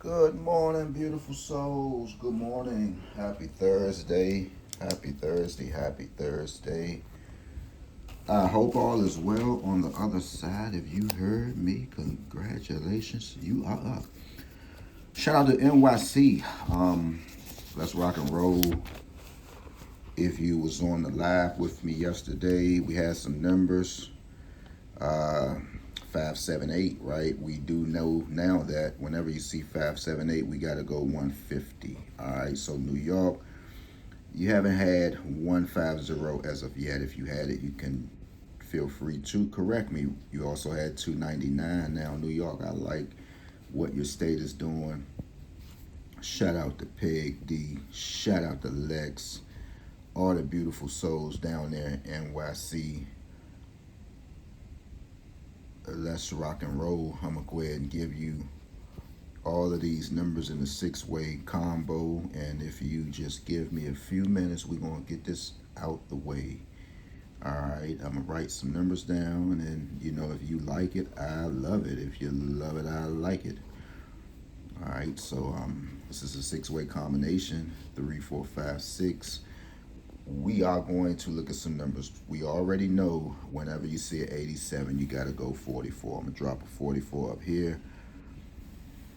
Good morning, beautiful souls. Good morning. Happy Thursday. Happy Thursday. Happy Thursday. I hope all is well on the other side. If you heard me, congratulations. You are up. Shout out to NYC. Let's rock and roll. If you was on the live with me yesterday, we had some numbers. Uh, 578, right? We do know now that whenever you see 578, we got to go 150. All right, so New York, you haven't had 150 as of yet. If you had it, you can feel free to correct me. You also had 299. Now, New York, I like what your state is doing. Shout out to Peg D. Shout out to Lex. All the beautiful souls down there in NYC. Let's rock and roll. I'm going to go ahead and give you all of these numbers in a six-way combo. And if you just give me a few minutes, we're going to get this out the way. All right, I'm going to write some numbers down. And, if you like it, I love it. If you love it, I like it. All right, so this is a six-way combination, 3, 4, 5, 6. We are going to look at some numbers. We already know whenever you see an 87, you got to go 44. I'm going to drop a 44 up here.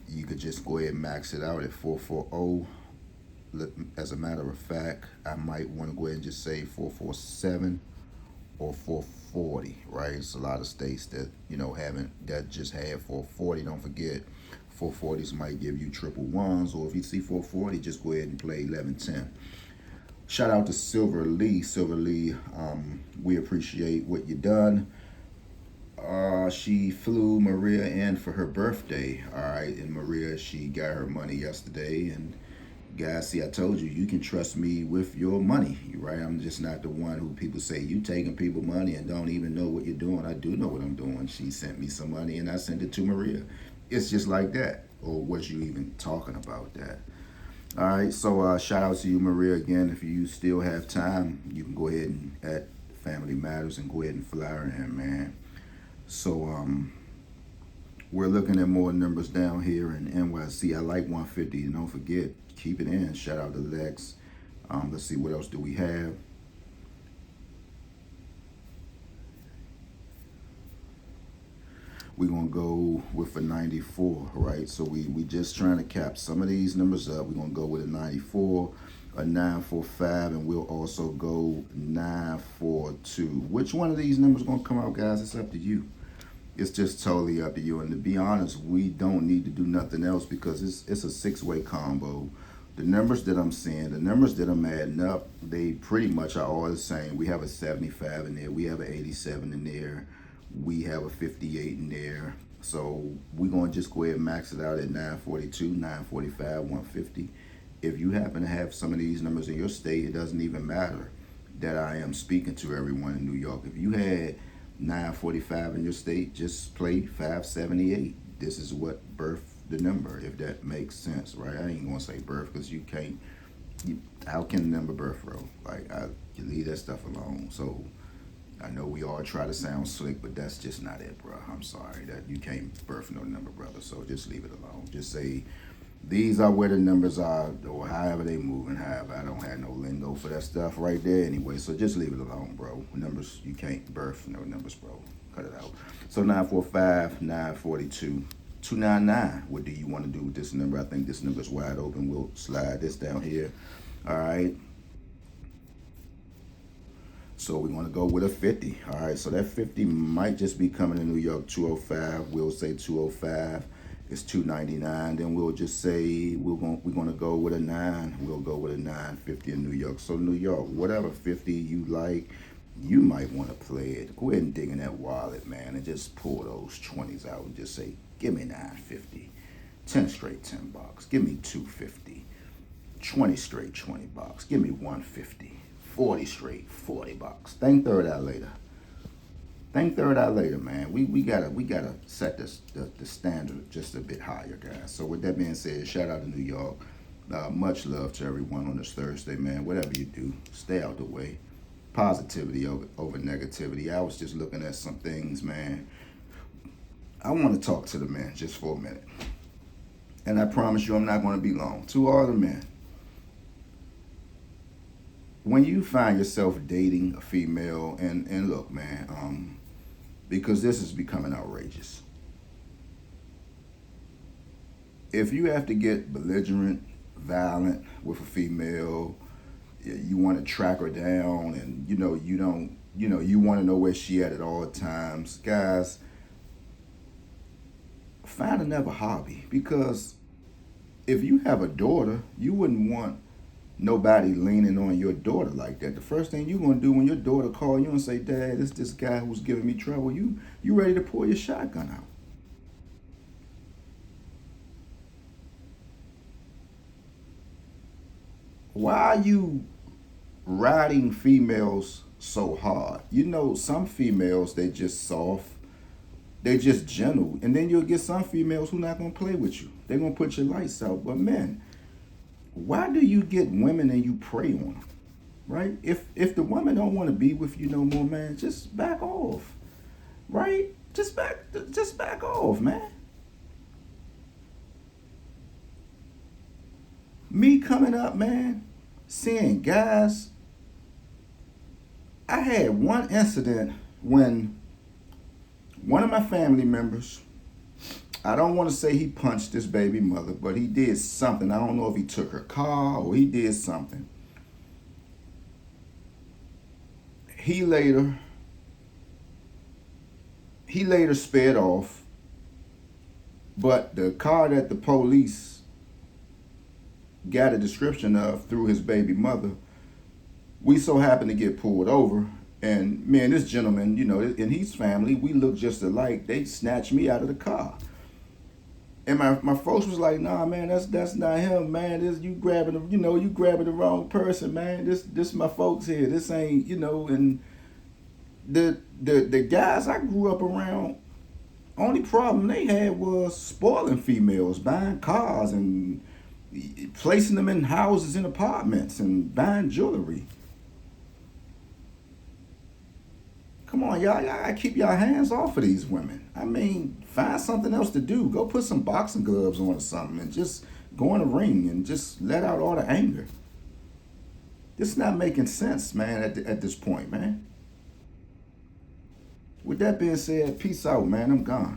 You could just go ahead and max it out at 440. As a matter of fact, I might want to go ahead and just say 447 or 440, right? It's a lot of states that, that just had 440. Don't forget, 440s might give you triple ones, or if you see 440, just go ahead and play 1110. Shout out to Silver Lee. Silver Lee, we appreciate what you done. She flew Maria in for her birthday, all right? And Maria, she got her money yesterday. And guys, see, I told you, you can trust me with your money, right? I'm just not the one who people say, you taking people money and don't even know what you're doing. I do know what I'm doing. She sent me some money and I sent it to Maria. It's just like that. Or was you even talking about that? All right, so shout out to you, Maria. Again, if you still have time, you can go ahead and at Family Matters and go ahead and fly her in, man. So we're looking at more numbers down here in NYC. I like 150. And don't forget, keep it in. Shout out to Lex. Let's see, what else do we have? We're going to go with a 94, right? So we just trying to cap some of these numbers up. We're going to go with a 94, a 945, and we'll also go 942. Which one of these numbers going to come out, guys? It's up to you. It's just totally up to you. And to be honest, we don't need to do nothing else because it's a six-way combo. The numbers that I'm seeing, the numbers that I'm adding up, they pretty much are all the same. We have a 75 in there. We have an 87 in there. We have a 58 in there. So we're going to just go ahead and max it out at 942, 945, 150. If you happen to have some of these numbers in your state, it doesn't even matter that I am speaking to everyone in New York. If you had 945 in your state, just play 578. This is what birth the number, if that makes sense, right? I ain't gonna say birth because you can't. How can the number birth, bro? You leave that stuff alone. So I know we all try to sound slick, but that's just not it, bro. I'm sorry that you can't birth no number, brother. So just leave it alone. Just say these are where the numbers are, or however they move and however. I don't have no lingo for that stuff right there anyway. So just leave it alone, bro. Numbers, you can't birth no numbers, bro. Cut it out. So 945, 942, 299. What do you want to do with this number? I think this number is wide open. We'll slide this down here. All right. So we're going to go with a 50. All right, so that 50 might just be coming to New York, 205. We'll say 205 is 299. Then we'll just say we're going to go with a 9. We'll go with a 950 in New York. So New York, whatever 50 you like, you might want to play it. Go ahead and dig in that wallet, man, and just pull those 20s out and just say, give me 950. 10 straight 10 bucks. Give me 250. 20 straight 20 bucks. Give me 150. 40 straight 40 bucks. Thank Third Eye later. Thank Third Eye later, man. We gotta set the standard just a bit higher, guys. So with that being said, shout out to New York. Much love to everyone on this Thursday, man. Whatever you do, stay out the way. Positivity over negativity. I was just looking at some things, man. I want to talk to the man just for a minute. And I promise you, I'm not going to be long. To all the men, when you find yourself dating a female, and look, man, because this is becoming outrageous. If you have to get belligerent, violent with a female, you want to track her down, and you don't, you want to know where she at all times, guys, find another hobby. Because if you have a daughter, you wouldn't want nobody leaning on your daughter like that. The first thing you're gonna do when your daughter call you and say, "Dad, it's this guy who's giving me trouble," you ready to pull your shotgun out. Why are you riding females so hard? Some females, they just soft, they just gentle, and then you'll get some females who not gonna play with you. They're gonna put your lights out. But men, why do you get women and you prey on them? Right? If the woman don't want to be with you no more, man, just back off. Right? Just back off, man. Me coming up, man, seeing guys. I had one incident when one of my family members, I don't want to say he punched his baby mother, but he did something. I don't know if he took her car or he did something. He later he later sped off, but the car that the police got a description of through his baby mother, we so happened to get pulled over. And me and this gentleman, in his family, we look just alike. They snatched me out of the car. And my folks was like, "Nah, man, that's not him, man. This you grabbing the wrong person, man. This my folks here. This ain't, and the guys I grew up around, only problem they had was spoiling females, buying cars and placing them in houses and apartments and buying jewelry. Come on, y'all gotta keep y'all hands off of these women. I mean, find something else to do. Go put some boxing gloves on or something and just go in the ring and just let out all the anger. This is not making sense, man, at this point, man. With that being said, peace out, man. I'm gone.